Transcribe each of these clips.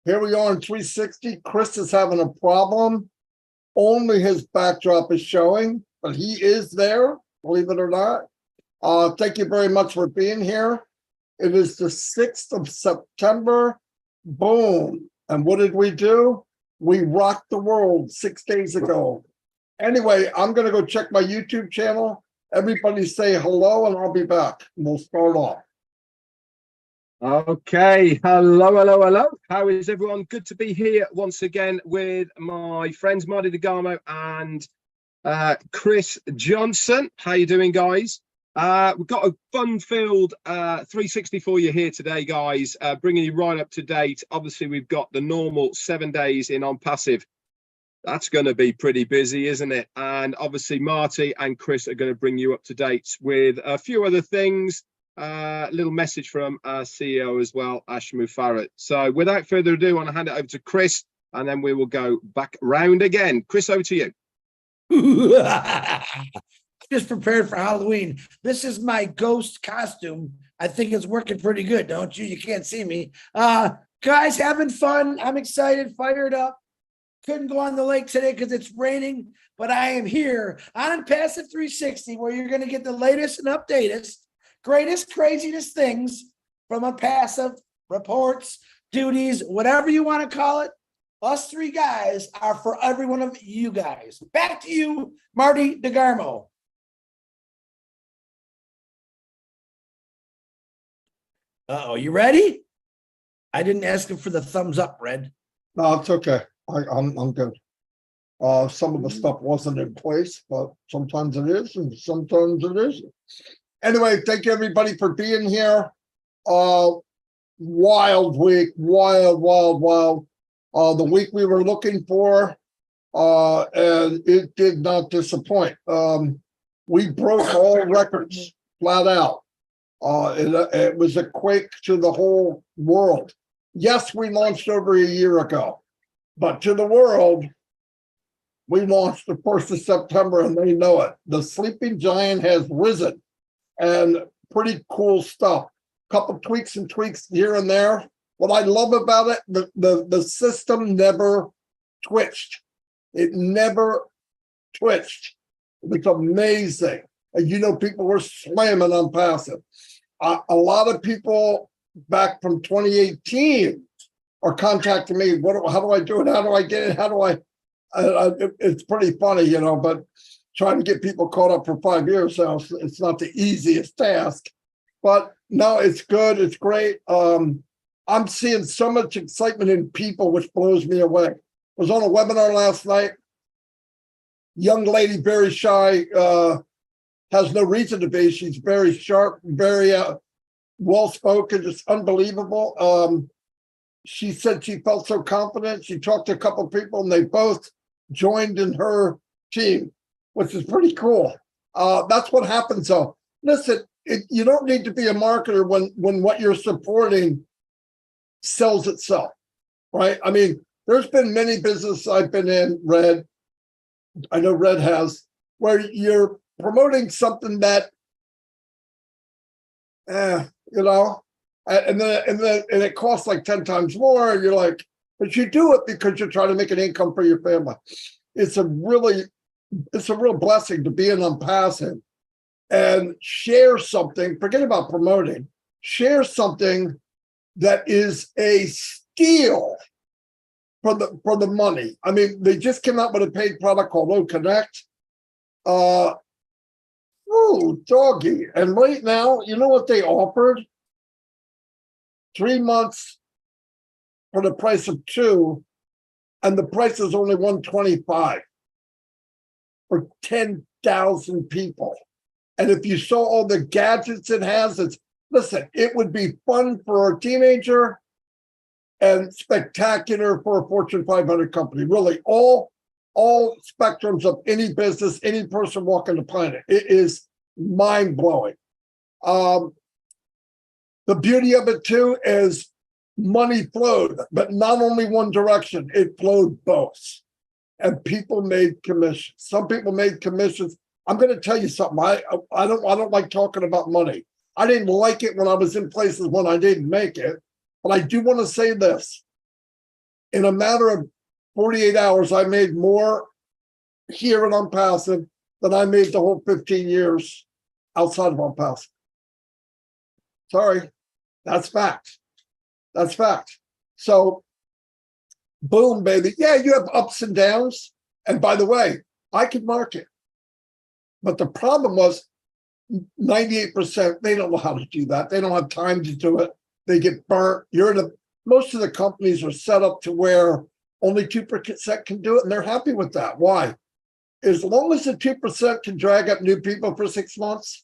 Here we are in 360. Chrish is having a problem. Only his backdrop is showing, but he is there, believe it or not. Thank you very much for being here. It is the 6th of September. Boom. And what did we do? We rocked the world 6 days ago. Anyway, I'm going to go check my YouTube channel. Everybody say hello, and I'll be back. We'll start off. Okay, hello. How is everyone? Good to be here once again with my friends Marty DeGarmo and Chrish Johnson. How you doing, guys? We've got a fun-filled 360 for you here today, guys, bringing you right up to date. Obviously, we've got the normal 7 days in Onpassive. That's going to be pretty busy, isn't it? And obviously, Marty and Chrish are going to bring you up to date with a few other things. Little message from our CEO as well, Mufareh. So without further ado, I want to hand it over to Chrish, and then we will go back round again. Chrish, over to you. Just prepared for Halloween. This is my ghost costume. I think it's working pretty good, don't you? You can't see me. Guys, having fun. I'm excited, fired up. Couldn't go on the lake today because it's raining, but I am here on Onpassive 360, where you're going to get the latest and updatest, greatest, craziest things from Onpassive, reports, duties, whatever you want to call it. Us three guys are for every one of you guys. Back to you, Marty DeGarmo. Uh-oh, you ready? I didn't ask him for the thumbs up, Red. No, it's okay. I'm good. Some of the stuff wasn't in place, but sometimes it is, and sometimes it isn't. Anyway, thank you everybody for being here. Wild week, wild. The week we were looking for, and it did not disappoint. We broke all records, flat out. It was a quake to the whole world. Yes, we launched over a year ago, but to the world, we launched the 1st of September, and they know it. The sleeping giant has risen, and pretty cool stuff. Couple tweaks here and there. What I love about it, the system never twitched. It never twitched. It was amazing. And you know, people were slamming Onpassive. A lot of people back from 2018 are contacting me. How do I do it? How do I get it? How do I? It's pretty funny, you know, but trying to get people caught up for 5 years now, it's not the easiest task. But no, it's good. It's great. I'm seeing so much excitement in people, which blows me away. I was on a webinar last night. Young lady, very shy, has no reason to be. She's very sharp, very well-spoken, just unbelievable. She said she felt so confident. She talked to a couple of people, and they both joined in her team, which is pretty cool. That's what happens, though. Listen, you don't need to be a marketer when what you're supporting sells itself, right? I mean, there's been many businesses I've been in, Red, I know Red has, where you're promoting something that, you know, and it costs like 10 times more, and you're like, but you do it because you're trying to make an income for your family. It's a real blessing to be in Onpassive and share something, forget about promoting, share something that is a steal for the money. I mean, they just came out with a paid product called O Connect. Oh, doggy. And right now, you know what they offered? 3 months for the price of 2, and the price is only $125 for 10,000 people. And if you saw all the gadgets it has, listen, it would be fun for a teenager and spectacular for a Fortune 500 company. Really, all spectrums of any business, any person walking the planet. It is mind-blowing. The beauty of it, too, is money flowed, but not only one direction. It flowed both. And people made commissions. Some people made commissions. I'm going to tell you something. I don't like talking about money. I didn't like it when I was in places when I didn't make it. But I do want to say this. In a matter of 48 hours, I made more here at Onpassive than I made the whole 15 years outside of Onpassive. Sorry, that's fact. That's fact. So, boom, baby. Yeah, you have ups and downs. And by the way, I can market. But the problem was 98%, they don't know how to do that. They don't have time to do it. They get burnt. Most of the companies are set up to where only 2% can do it, and they're happy with that. Why? As long as the 2% can drag up new people for 6 months,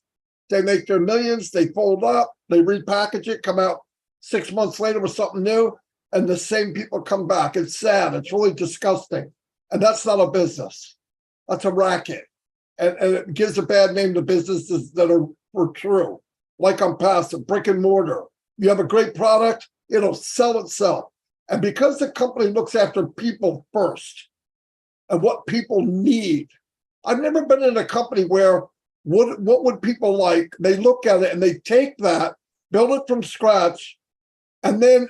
they make their millions, they fold up, they repackage it, come out 6 months later with something new, and the same people come back. It's sad. It's really disgusting. And that's not a business. That's a racket. And it gives a bad name to businesses that are true, like Onpassive, brick and mortar. You have a great product, it'll sell itself. And because the company looks after people first and what people need, I've never been in a company where what would people like? They look at it and they take that, build it from scratch, and then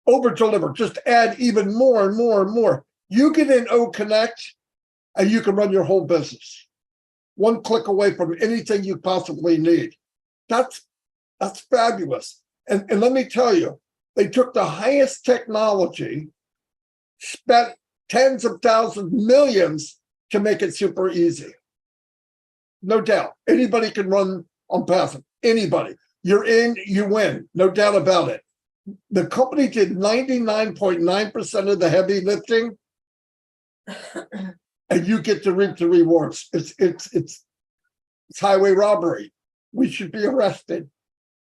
over deliver, just add even more and more and more. You get in O Connect and you can run your whole business. One click away from anything you possibly need. That's fabulous. And let me tell you, they took the highest technology, spent tens of thousands, millions to make it super easy. No doubt. Anybody can run Onpassive. Anybody. You're in, you win. No doubt about it. The company did 99.9% of the heavy lifting, and you get to reap the rewards. It's highway robbery. We should be arrested.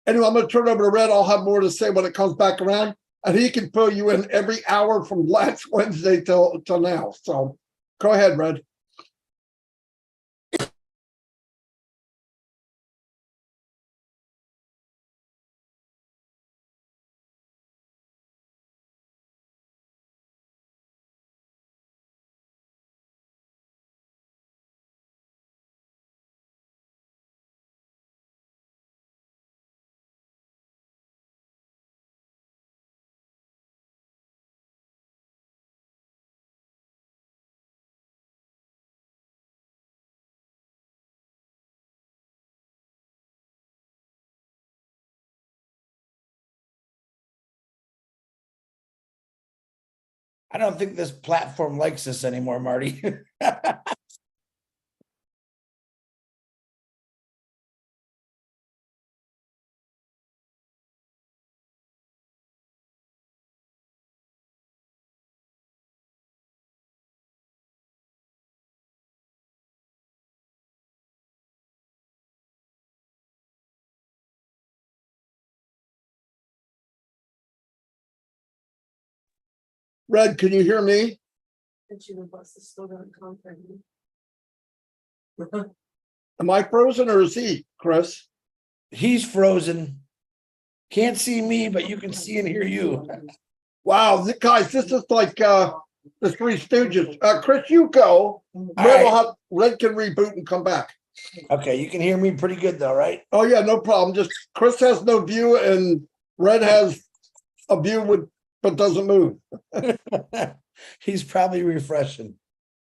Anyway, I'm going to turn it over to Red. I'll have more to say when it comes back around, and he can fill you in every hour from last Wednesday till now. So go ahead, Red. I don't think this platform likes us anymore, Marty. Red, can you hear me? Am I frozen or is he, Chris? He's frozen. Can't see me, but you can see and hear you. Wow, guys, this is like the Three Stooges. Chris, you go. Right. Red can reboot and come back. Okay, you can hear me pretty good though, right? Oh yeah, no problem. Just Chris has no view and Red has a view but doesn't move. He's probably refreshing.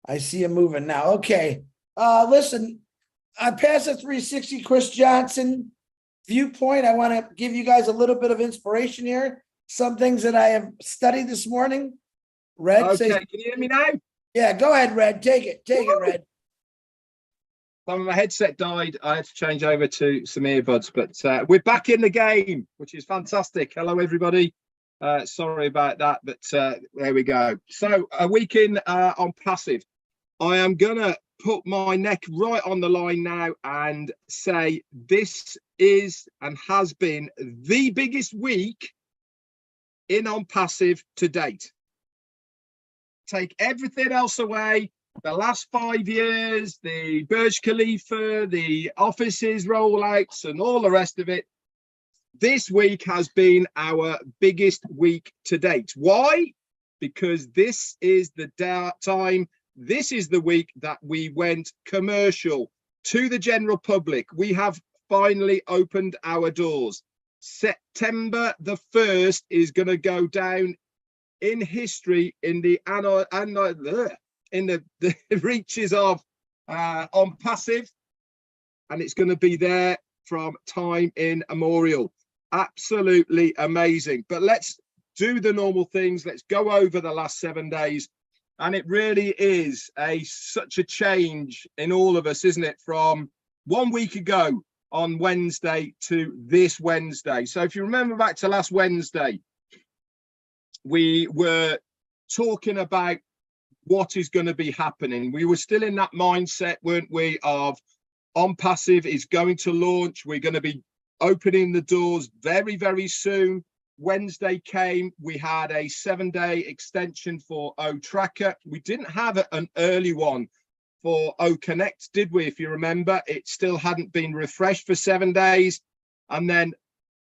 I see him moving now. Okay. Listen, I passed the 360 Chrish Johnson viewpoint. I want to give you guys a little bit of inspiration here. Some things that I have studied this morning. Red, Okay, can you hear me now? Yeah, go ahead, Red. Take it, Red. My headset died. I had to change over to some earbuds, but we're back in the game, which is fantastic. Hello, everybody. Sorry about that, but there we go. So a week in Onpassive. I am gonna put my neck right on the line now and say this is and has been the biggest week in Onpassive to date. Take everything else away. The last 5 years, the Burj Khalifa, the offices rollouts, and all the rest of it. This week has been our biggest week to date. Why? Because this is the time, this is the week that we went commercial to the general public. We have finally opened our doors. September the 1st is going to go down in history, in the the reaches of Onpassive, and it's going to be there from time immemorial. Absolutely amazing. But let's do the normal things. Let's go over the last 7 days. And it really is such a change in all of us, isn't it? From 1 week ago on Wednesday to this Wednesday. So if you remember back to last Wednesday, we were talking about what is going to be happening. We were still in that mindset, weren't we, of Onpassive is going to launch. We're going to be opening the doors very, very soon. Wednesday came, we had a 7-day extension for O Tracker. We didn't have an early one for O Connect, did we? If you remember, it still hadn't been refreshed for 7 days. And then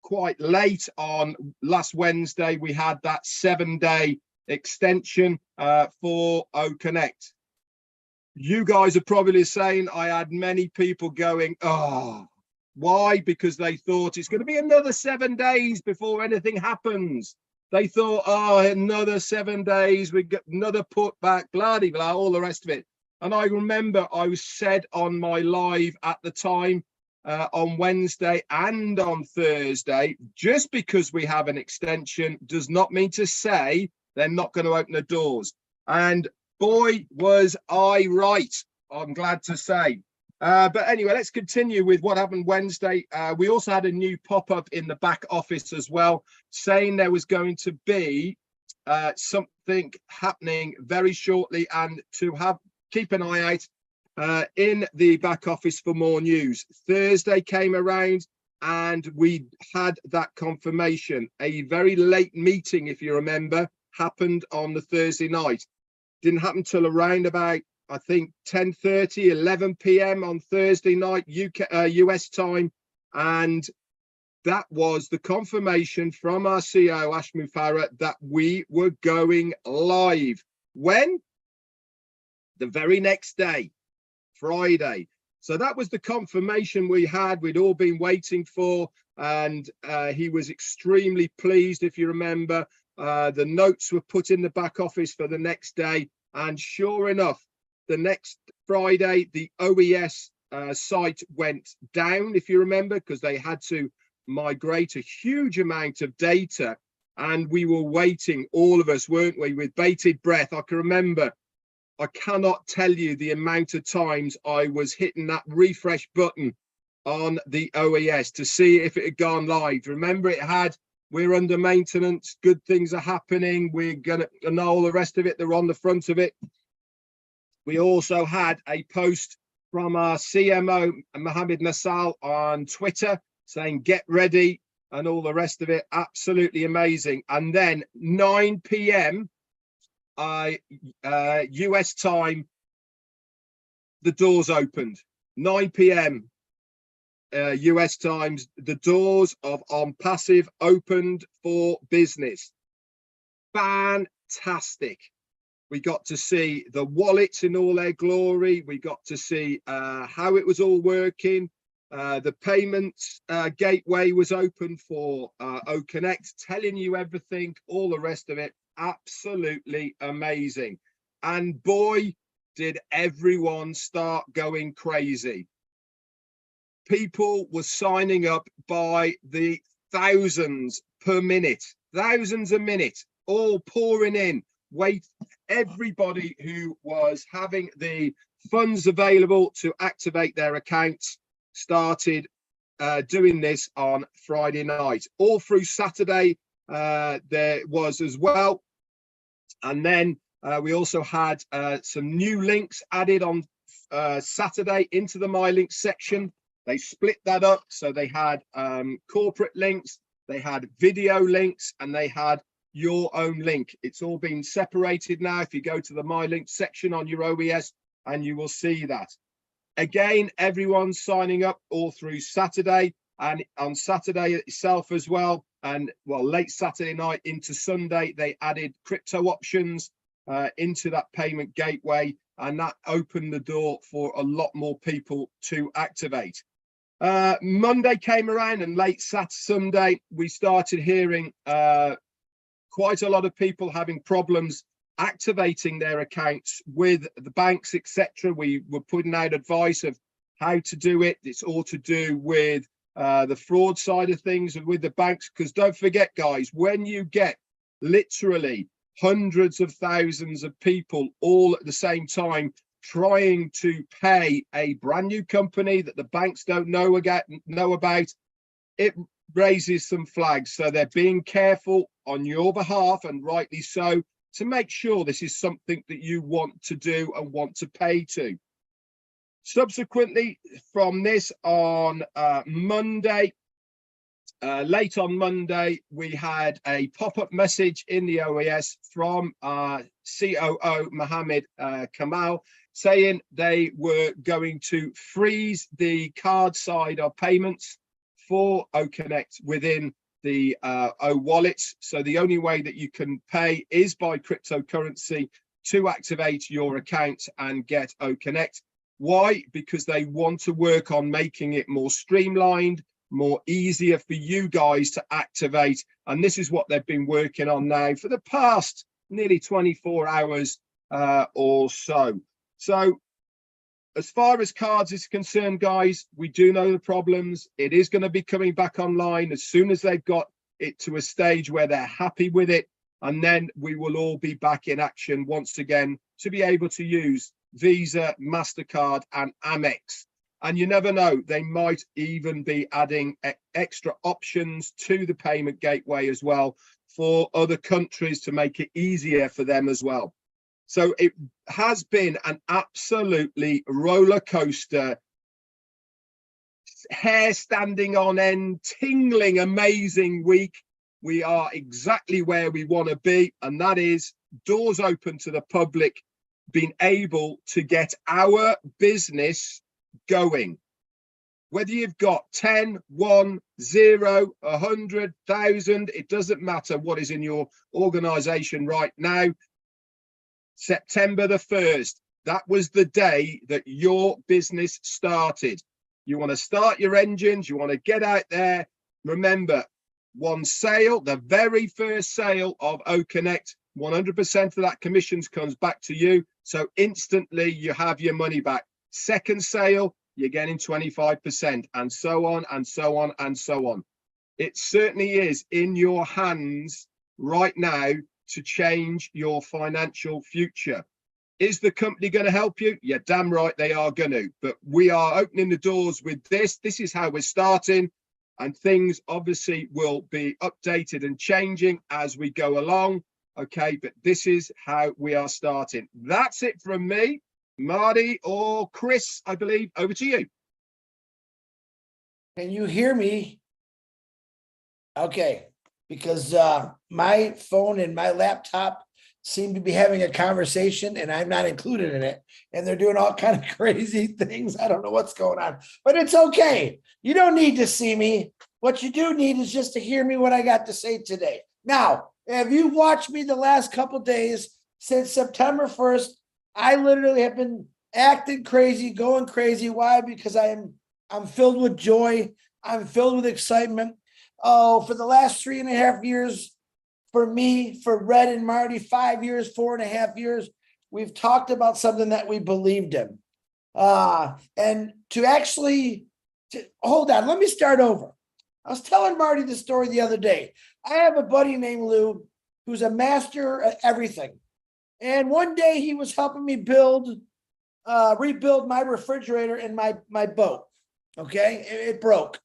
quite late on last Wednesday, we had that 7-day extension for O Connect. You guys are probably saying, I had many people going, oh, why? Because they thought it's going to be another 7 days before anything happens. They thought, oh, another 7 days, we get another putback, blah, blah, blah, all the rest of it. And I remember I was said on my live at the time, on Wednesday and on Thursday, just because we have an extension does not mean to say they're not going to open the doors. And boy, was I right, I'm glad to say. But anyway, let's continue with what happened Wednesday. We also had a new pop-up in the back office as well, saying there was going to be something happening very shortly, and to keep an eye out in the back office for more news. Thursday came around and we had that confirmation. A very late meeting, if you remember, happened on the Thursday night. Didn't happen till around about, I think, 10:30, 11 p.m. on Thursday night, US time. And that was the confirmation from our CEO, Ash Mufareh, that we were going live. When? The very next day, Friday. So that was the confirmation we had. We'd all been waiting for. And he was extremely pleased, if you remember. The notes were put in the back office for the next day. And sure enough, the next Friday, the OES site went down, if you remember, because they had to migrate a huge amount of data. And we were waiting, all of us, weren't we, with bated breath. I can remember, I cannot tell you the amount of times I was hitting that refresh button on the OES to see if it had gone live. Remember, it had, we're under maintenance, good things are happening, we're gonna, and all the rest of it, they're on the front of it. We also had a post from our CMO, Mohammed Nassal, on Twitter saying, get ready, and all the rest of it. Absolutely amazing. And then 9 p.m. US time, the doors opened. 9 p.m. US times, the doors of Onpassive opened for business. Fantastic. We got to see the wallets in all their glory. We got to see how it was all working. The payments gateway was open for O Connect, telling you everything, all the rest of it. Absolutely amazing. And boy, did everyone start going crazy. People were signing up by the thousands per minute, thousands a minute, all pouring in. Wait, everybody who was having the funds available to activate their accounts started doing this on Friday night. All through Saturday, there was as well. And then we also had some new links added on Saturday into the My Links section. They split that up. So they had corporate links, they had video links, and they had your own link. It's all been separated now. If you go to the My Links section on your OES, and you will see that. Again, everyone's signing up all through Saturday, and on Saturday itself as well. And well, late Saturday night into Sunday, they added crypto options into that payment gateway, and that opened the door for a lot more people to activate. Monday came around, and late Sunday, we started hearing quite a lot of people having problems activating their accounts with the banks, etc. We were putting out advice of how to do it. It's all to do with the fraud side of things and with the banks, because don't forget, guys, when you get literally hundreds of thousands of people all at the same time trying to pay a brand new company that the banks don't know about, it raises some flags. So they're being careful on your behalf, and rightly so, to make sure this is something that you want to do and want to pay to. Subsequently, from this on Monday, late on Monday, we had a pop-up message in the OAS from COO Mohammed Kamal saying they were going to freeze the card side of payments for OConnect within the O wallets. So the only way that you can pay is by cryptocurrency to activate your account and get OConnect. Why? Because they want to work on making it more streamlined, more easier for you guys to activate. And this is what they've been working on now for the past nearly 24 hours or so. So as far as cards is concerned, guys, we do know the problems. It is going to be coming back online as soon as they've got it to a stage where they're happy with it. And then we will all be back in action once again to be able to use Visa, MasterCard and Amex. And you never know, they might even be adding extra options to the payment gateway as well for other countries to make it easier for them as well. So it has been an absolutely roller coaster, hair standing on end, tingling, amazing week. We are exactly where we want to be, and that is doors open to the public, being able to get our business going. Whether you've got 10, 1, 0, 100,000, it doesn't matter what is in your organization right now. September the 1st, that was the day that your business started. You want to start your engines, you want to get out there. Remember, one sale, the very first sale of OConnect, 100% of that commissions comes back to you. So instantly you have your money back. Second sale, you're getting 25%, and so on and so on and so on. It certainly is in your hands right now to change your financial future. Is the company going to help you? Yeah, damn right they are going to. But we are opening the doors with this. This is how we're starting. And things obviously will be updated and changing as we go along. Okay, but this is how we are starting. That's it from me. Marty or Chris, I believe, over to you. Can you hear me? Okay, because my phone and my laptop seem to be having a conversation and I'm not included in it. And they're doing all kind of crazy things. I don't know what's going on, but it's okay. You don't need to see me. What you do need is just to hear me what I got to say today. Now, if you watched me the last couple of days since September 1st, I literally have been acting crazy, going crazy. Why? Because I'm filled with joy. I'm filled with excitement. Oh, for the last 3.5 years, for me, for Red and Marty, 5 years, 4.5 years, we've talked about something that we believed in. And to actually, hold on, let me start over. I was telling Marty the story the other day. I have a buddy named Lou who's a master at everything. And one day he was helping me rebuild my refrigerator in my boat. Okay, it broke.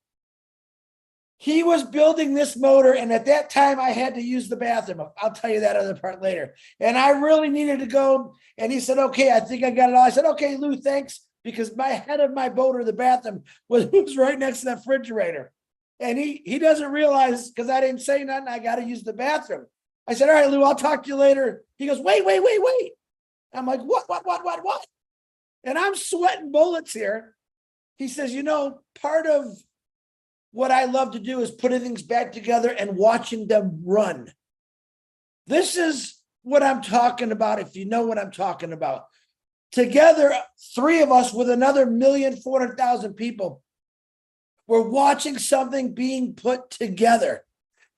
He was building this motor, and at that time I had to use the bathroom. I'll tell you that other part later. And I really needed to go. And he said, okay, I think I got it all. I said, okay, Lou, thanks. Because my head of my boat or the bathroom was right next to that refrigerator. And he doesn't realize, because I didn't say nothing, I got to use the bathroom. I said, all right, Lou, I'll talk to you later. He goes, wait. I'm like, what? And I'm sweating bullets here. He says, you know, part of what I love to do is putting things back together and watching them run. This is what I'm talking about, if you know what I'm talking about. Together, three of us with another 1,400,000 people, we're watching something being put together.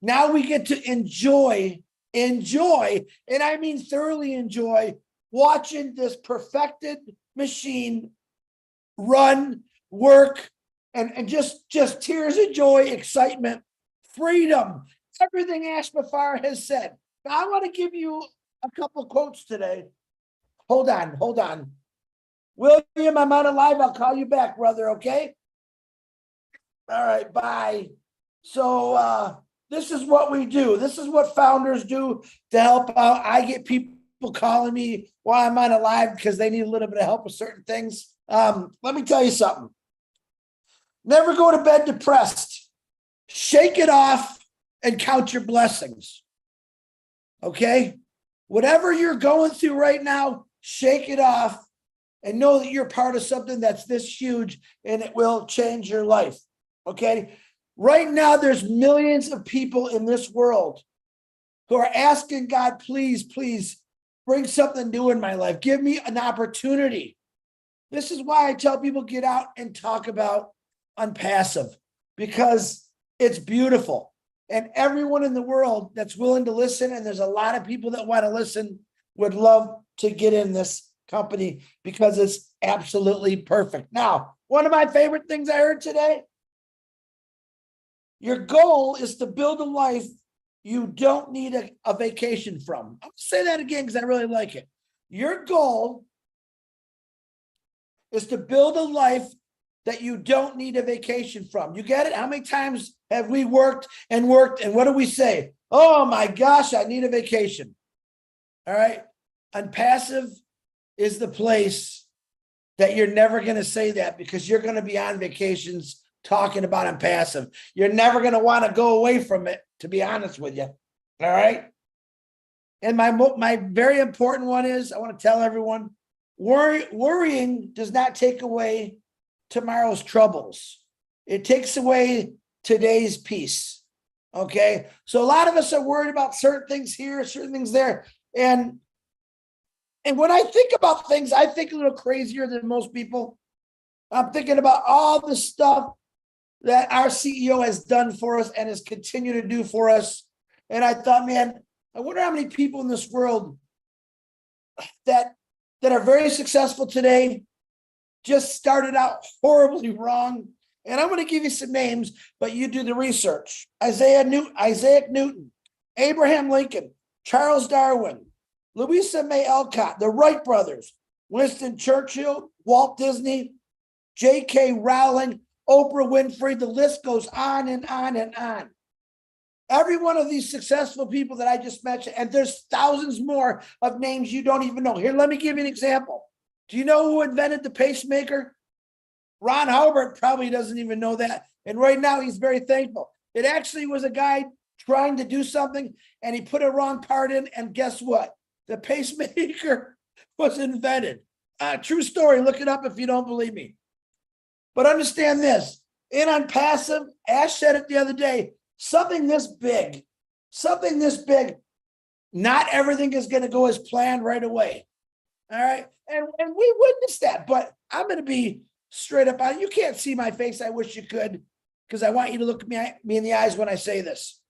Now we get to enjoy enjoy, and I mean thoroughly enjoy, watching this perfected machine run, work, and just tears of joy, excitement, freedom, everything Ash Mufareh has said. Now, I want to give you a couple quotes today. Hold on. William, I'm on a live. I'll call you back, brother, okay? All right, bye. So this is what we do. This is what founders do to help out. I get people calling me while I'm on a live because they need a little bit of help with certain things. Let me tell you something. Never go to bed depressed. Shake it off and count your blessings. Okay? Whatever you're going through right now, shake it off and know that you're part of something that's this huge and it will change your life. Okay? Right now, there's millions of people in this world who are asking God, please, please bring something new in my life. Give me an opportunity. This is why I tell people get out and talk about Onpassive, because it's beautiful. And everyone in the world that's willing to listen, and there's a lot of people that want to listen, would love to get in this company because it's absolutely perfect. Now, one of my favorite things I heard today, your goal is to build a life you don't need a vacation from. I'll say that again because I really like it. Your goal is to build a life that you don't need a vacation from. You get it? How many times have we worked, and what do we say? Oh my gosh, I need a vacation. All right. Onpassive is the place that you're never going to say that, because you're going to be on vacations talking about Onpassive. You're never going to want to go away from it, to be honest with you. All right. And my very important one is, I want to tell everyone, worrying does not take away tomorrow's troubles. It takes away today's peace. Okay. So a lot of us are worried about certain things here, certain things there. And when I think about things, I think a little crazier than most people. I'm thinking about all the stuff that our CEO has done for us and has continued to do for us. And I thought, man, I wonder how many people in this world that are very successful today just started out horribly wrong. And I'm going to give you some names, but you do the research. Isaac Newton, Abraham Lincoln, Charles Darwin, Louisa May Alcott, the Wright brothers, Winston Churchill, Walt Disney, J.K. Rowling, Oprah Winfrey, the list goes on and on and on. Every one of these successful people that I just mentioned, and there's thousands more of names you don't even know. Here, let me give you an example. Do you know who invented the pacemaker? Ron Hubbard probably doesn't even know that. And right now he's very thankful. It actually was a guy trying to do something and he put a wrong part in, and guess what? The pacemaker was invented. True story. Look it up if you don't believe me. But understand this. In Onpassive, Ash said it the other day, something this big, not everything is going to go as planned right away. All right. And we witnessed that, but I'm going to be straight up on it. You can't see my face. I wish you could, because I want you to look me in the eyes when I say this.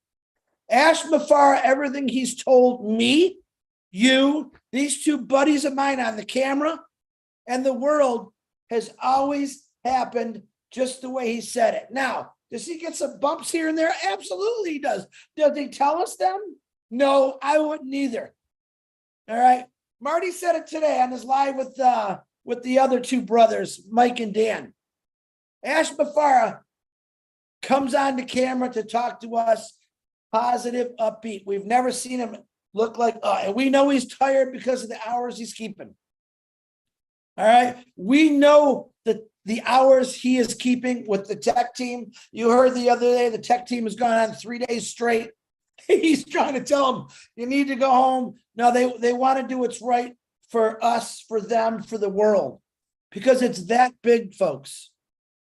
Ash Mufareh, everything he's told me, you, these two buddies of mine on the camera, and the world has always happened just the way he said it. Now, does he get some bumps here and there? Absolutely he does. Does he tell us them? No, I wouldn't either. All right. Marty said it today on his live with the other two brothers, Mike and Dan. Ash Mufareh comes on the camera to talk to us, positive, upbeat. We've never seen him look like, and we know he's tired because of the hours he's keeping. All right. We know that the hours he is keeping with the tech team. You heard the other day, the tech team has gone on 3 days straight. He's trying to tell them, you need to go home. No, they want to do what's right for us, for them, for the world, because it's that big, folks.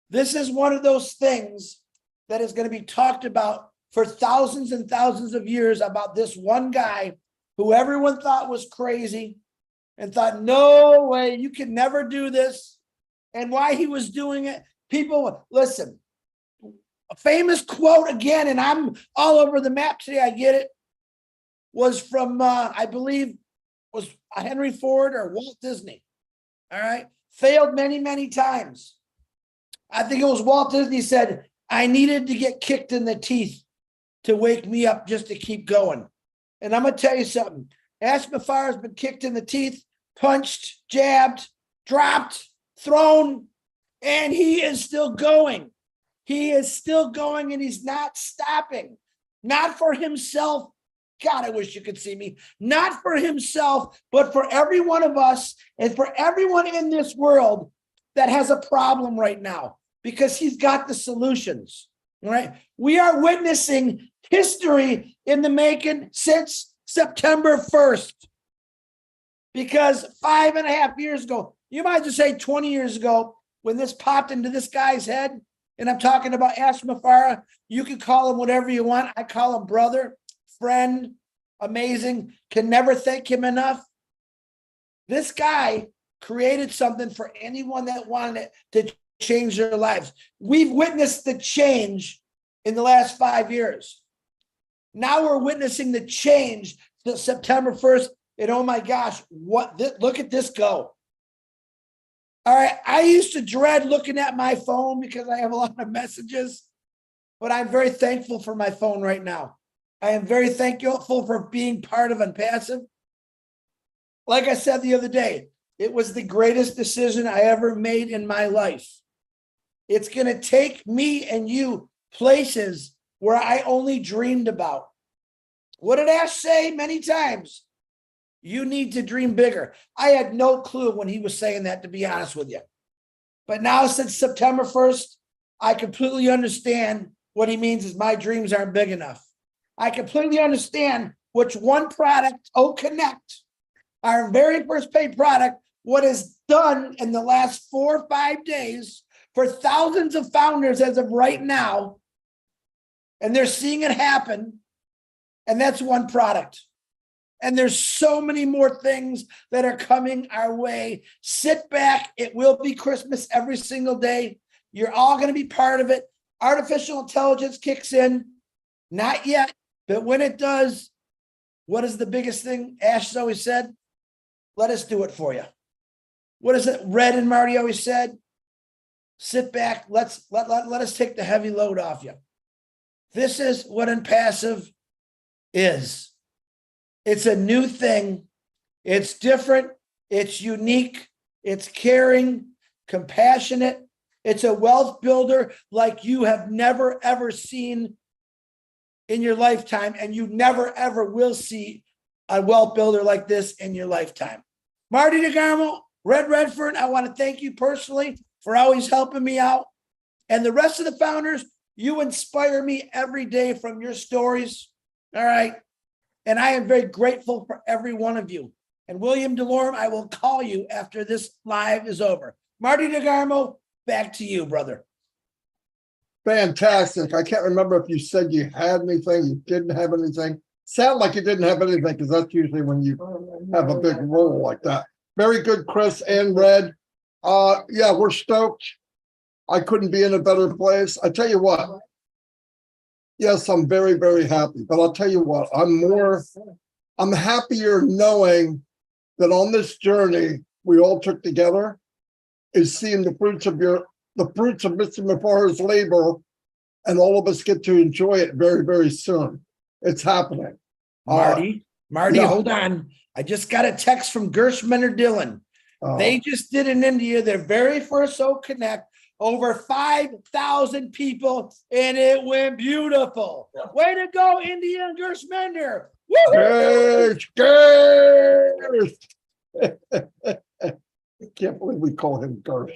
This is one of those things that is going to be talked about for thousands and thousands of years, about this one guy who everyone thought was crazy and thought, no way, you can never do this. And why he was doing it. People, listen, a famous quote again, and I'm all over the map today, I get it. was from, I believe, was Henry Ford or Walt Disney. All right. Failed many, many times. I think it was Walt Disney said, I needed to get kicked in the teeth to wake me up just to keep going. And I'm going to tell you something. Mufareh has been kicked in the teeth, punched, jabbed, dropped, thrown, and he is still going. He is still going and he's not stopping. Not for himself. God, I wish you could see me. Not for himself, but for every one of us and for everyone in this world that has a problem right now, because he's got the solutions. All right. We are witnessing history in the making since September 1st. Because 5.5 years ago, you might just say 20 years ago, when this popped into this guy's head, and I'm talking about Mufareh, you can call him whatever you want. I call him brother, friend, amazing, can never thank him enough. This guy created something for anyone that wanted to change their lives. We've witnessed the change in the last 5 years. Now we're witnessing the change to September 1st. And oh my gosh, look at this go. All right. I used to dread looking at my phone because I have a lot of messages, but I'm very thankful for my phone right now. I am very thankful for being part of Onpassive. Like I said the other day, it was the greatest decision I ever made in my life. It's going to take me and you places where I only dreamed about. What did Ash say many times? You need to dream bigger. I had no clue when he was saying that, to be honest with you. But now since September 1st, I completely understand what he means is my dreams aren't big enough. I completely understand which one product, Connect, our very first paid product, what is done in the last 4 or 5 days for thousands of founders as of right now. And they're seeing it happen. And that's one product. And there's so many more things that are coming our way. Sit back. It will be Christmas every single day. You're all going to be part of it. Artificial intelligence kicks in. Not yet, but when it does, what is the biggest thing Ash has always said? Let us do it for you. What is it Red and Marty always said? Sit back. Let us take the heavy load off you. This is what Onpassive is. It's a new thing. It's different. It's unique. It's caring, compassionate. It's a wealth builder like you have never, ever seen in your lifetime. And you never, ever will see a wealth builder like this in your lifetime. Marty DeGarmo, Redfern, I want to thank you personally for always helping me out. And the rest of the founders, you inspire me every day from your stories. All right. And I am very grateful for every one of you. And William DeLorme, I will call you after this live is over. Marty DeGarmo, back to you, brother. Fantastic. I can't remember if you said you had anything, you didn't have anything. Sound like you didn't have anything, because that's usually when you have a big role like that. Very good, Chris and Red. Yeah, we're stoked. I couldn't be in a better place. I tell you what. Yes, I'm very, very happy. But I'll tell you what, I'm happier knowing that on this journey we all took together is seeing the fruits of Mr. Mufareh's labor, and all of us get to enjoy it very, very soon. It's happening. Marty, yeah. Hold on. I just got a text from Chrish Dylan. They just did in India their very first Connect. Over 5,000 people, and it went beautiful. Yeah. Way to go, India and Chrish Mender. I can't believe we call him Chrish.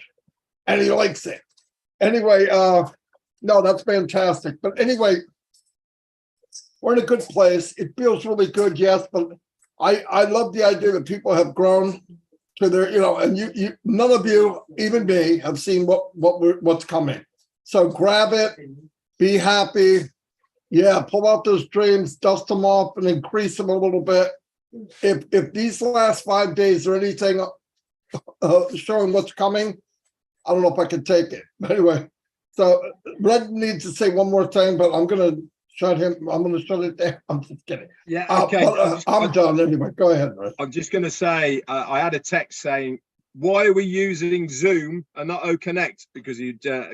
And he likes it. Anyway, no, that's fantastic. But anyway, we're in a good place. It feels really good, yes, but I love the idea that people have grown to their, and you none of you, even me, have seen what's coming. So grab it, be happy. Yeah, pull out those dreams, dust them off, and increase them a little bit. If these last 5 days are anything showing what's coming, I don't know if I can take it. But anyway, so Red needs to say one more thing, but I'm going to shut him. I'm going to shut it down. I'm just kidding. Yeah, okay. I'm done anyway. Go ahead, Chris. I'm just going to say, I had a text saying, why are we using Zoom and not OConnect? Because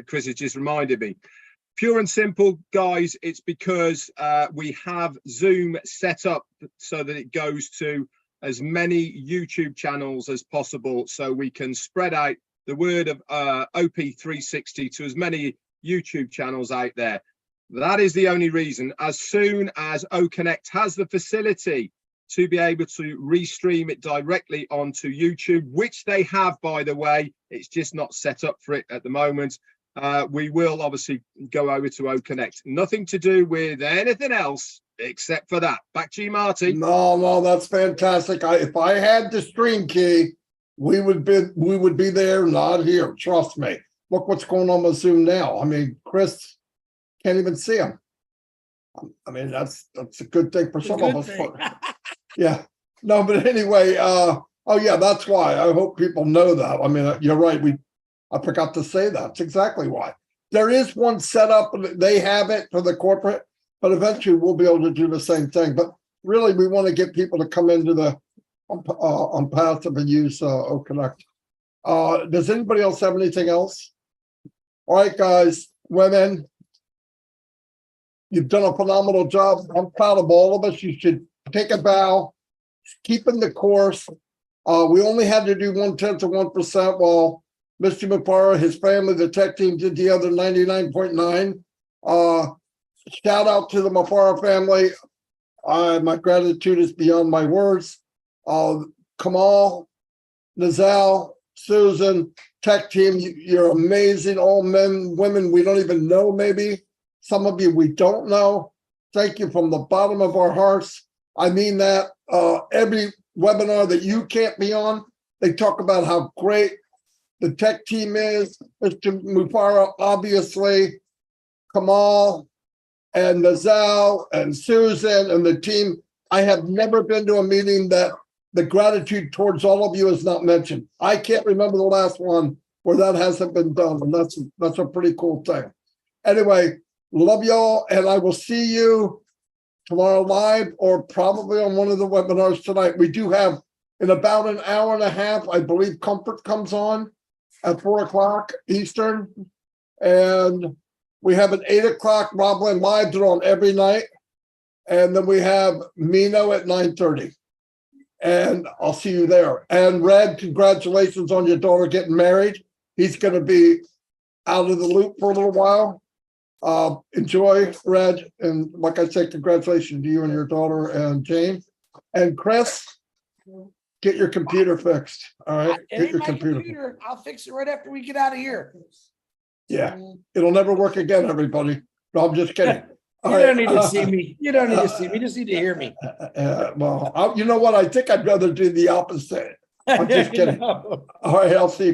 Chris has just reminded me. Pure and simple, guys, it's because we have Zoom set up so that it goes to as many YouTube channels as possible, so we can spread out the word of OP360 to as many YouTube channels out there. That is the only reason. As soon as OConnect has the facility to be able to restream it directly onto YouTube, which they have, by the way, it's just not set up for it at the moment. We will obviously go over to OConnect. Nothing to do with anything else except for that. Back to you, Marty. No, that's fantastic. If I had the stream key, we would be there, not here. Trust me. Look what's going on with Zoom now. I mean, Chris can't even see him. I mean, that's a good thing for some of us. Yeah. No, but anyway, oh yeah, that's why. I hope people know that. I mean, you're right. I forgot to say that. That's exactly why. There is one set up, they have it for the corporate, but eventually we'll be able to do the same thing. But really, we want to get people to come into the Onpassive and use OConnect. Does anybody else have anything else? All right, guys, women, you've done a phenomenal job. I'm proud of all of us. You should take a bow, keep in the course. We only had to do 0.1% while Mr. Mufareh, his family, the tech team did the other 99.9. Shout out to the Mufareh family. My gratitude is beyond my words. Kamal, Nazal, Susan, tech team, you're amazing. All men, women, we don't even know maybe. Some of you we don't know. Thank you from the bottom of our hearts. I mean that. Every webinar that you can't be on, they talk about how great the tech team is. Mr. Mufareh, obviously, Kamal and Nazal and Susan and the team. I have never been to a meeting that the gratitude towards all of you is not mentioned. I can't remember the last one where that hasn't been done, and that's a pretty cool thing. Anyway, love y'all, and I will see you tomorrow live or probably on one of the webinars tonight. We do have, in about an hour and a half, I believe Comfort comes on at 4 o'clock Eastern. And we have an 8 o'clock Robin Live. They're on every night. And then we have Mino at 9:30. And I'll see you there. And Red, congratulations on your daughter getting married. He's going to be out of the loop for a little while. Enjoy, Red. And like I said, congratulations to you and your daughter and Jane. And Chris, get your computer fixed. All right. Get your computer. I'll fix it right after we get out of here. Yeah. It'll never work again, everybody. No, I'm just kidding. You don't need to see me. You don't need to see me. You just need to hear me. Well, you know what? I think I'd rather do the opposite. I'm just kidding. All right. I'll see you guys.